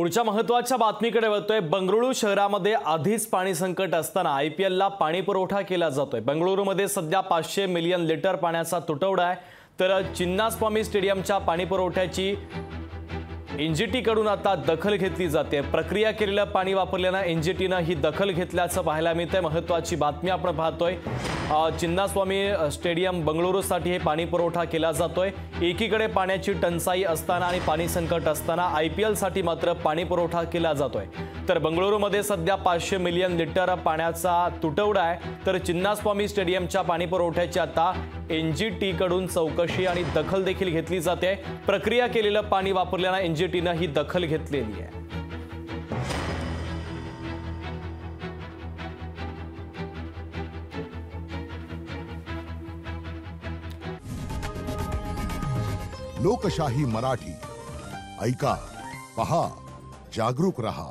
पुढच्या महत्त्वाच्या बातमीकडे वळतोय। बंगळुरू शहरामध्ये आधीच पाणी संकट असताना आयपीएलला पाणी पुरवठा केला जातोय। बंगळुरूमध्ये सध्या 500 मिलियन लिटर पाण्याचा तुटवडा आहे, तर चिन्नास्वामी स्टेडियमच्या पाणी पुरवठ्याची एनजीटी कडून आता दखल घेतली जाते। प्रक्रिया केलेलं पाणी वापरल्यानं एनजीटीनं ही दखल घेतल्याचं पाहायला मिळतंय। महत्त्वाची बातमी आपण पाहतोय। चिन्नास्वामी स्टेडियम बंगळुरूसाठी हे पाणी पुरवठा केला जातोय। एकीकडे पाण्याची टंचाई असताना आणि पाणी संकट असताना आयपीएलसाठी मात्र पाणी पुरवठा केला जातोय। तर बंगळुरूमध्ये सध्या 500 मिलियन लिटर पाण्याचा तुटवडा आहे, तर चिन्नास्वामी स्टेडियमच्या पाणी पुरवठ्याची आता एनजीटी कडून चौकशी आणि दखल देखील घेतली जाते। प्रक्रिया केलेलं पाणी वापरल्यानं एनजीटीनं ही दखल घेतलेली आहे। लोकशाही मराठी ऐका, पहा, जागरूक रहा।